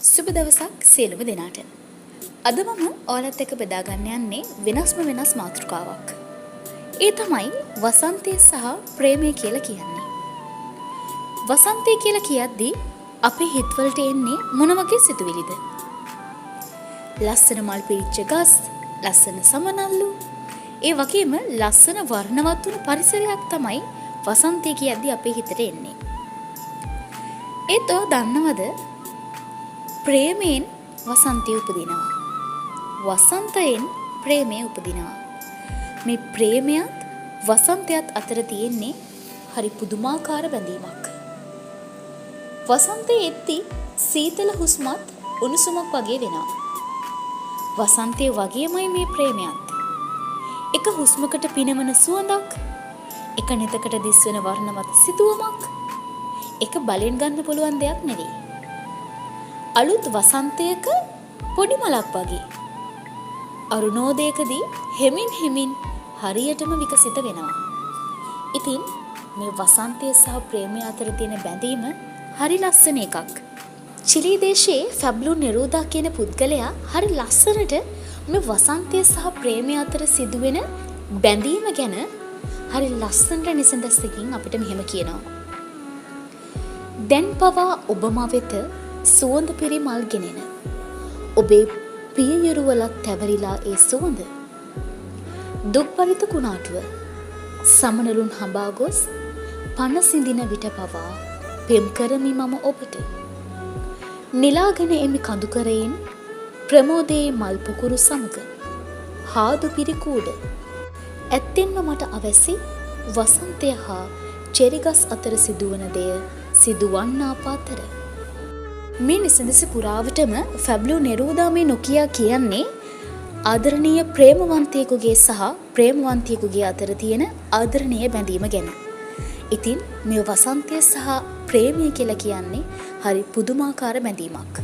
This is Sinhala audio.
සුබ දවසක් සියලුම දෙනාට. අද මම ඔයාලත් එක්ක බෙදා ගන්න යන්නේ වෙනස් මාතෘකාවක්. ඒ තමයි වසන්තය සහ ප්‍රේමය කියලා කියන්නේ. වසන්තය කියලා කියද්දී අපේ හිතවලට එන්නේ මොන වගේ සිතුවිලිද? ලස්සන මල් පිරිච්ච ගස්, ලස්සන සමනල්ලු, ඒ වගේම ලස්සන වර්ණවත් වුණු පරිසරයක් තමයි වසන්තය කියද්දී අපේ හිතට එන්නේ. ඒත් ඔයා දන්නවද? ප්‍රේමයෙන් වසන්තය උපදිනවා. වසන්තයෙන් ප්‍රේමය උපදිනවා. මේ ප්‍රේමයත් වසන්තයත් අතර තියෙන්නේ හරි පුදුමාකාර බැඳීමක්. වසන්තයේ එද්දී සීතල හුස්මත් උණුසුමක් වගේ වෙනවා. වසන්තය වගේමයි මේ ප්‍රේමයත්. එක හුස්මකට පිනවන සුවඳක්, එක නෙතකට දිස්වෙන වර්ණවත් සිතුවමක්, එක බලෙන් ගන්න පුළුවන් දෙයක් නෙවෙයි. අලුත් වසන්තයක පොඩි මලක් වගේ අරුණෝදයකදී හෙමින් හරියටම විකසිත වෙනවා. ඉතින් මේ වසන්තය සහ ප්‍රේමය අතර තියෙන බැඳීම හරි ලස්සන එකක්. චිලි දේශයේ ෆැබ්ලු නෙරූදා කියන පුද්ගලයා හරි ලස්සනට මේ වසන්තය සහ ප්‍රේමය අතර සිදුවෙන බැඳීම ගැන හරි ලස්සනට නිසඳස්සකින් අපිට මෙහෙම කියනවා. දැන් පවා ඔබ මවෙත සුවඳ පිරි මල් ගෙනෙන ඔබේ පියයුරුවලක් තැවරිලා ඒ සුවඳ දුක්පරිත කුණාටුව සමනලුන් හඹා ගොස් පන සිඳින විට පවා පෙම් කරමි මම ඔබට නිලාගෙන එමි කඳුකරයෙන් ප්‍රමෝදයේ මල් පුකුරු සමග හාදු පිරි කූඩ ඇත්තෙන්ම මට අවැසි වසන්තය හා චෙරිගස් අතර සිදුවන දෙය සිදුවන්නා පාතර. මේ නිසඳස පුරාවටම ෆැබ්ලු නෙරූදා මේ නොකියා කියන්නේ ආදරණීය ප්‍රේමවන්තයෙකුගේ සහ ප්‍රේමවන්තියෙකුගේ අතර තියෙන ආදරණීය බැඳීම ගැන. ඉතින් මේ වසන්තය සහ ප්‍රේමය කියලා කියන්නේ හරි පුදුමාකාර බැඳීමක්.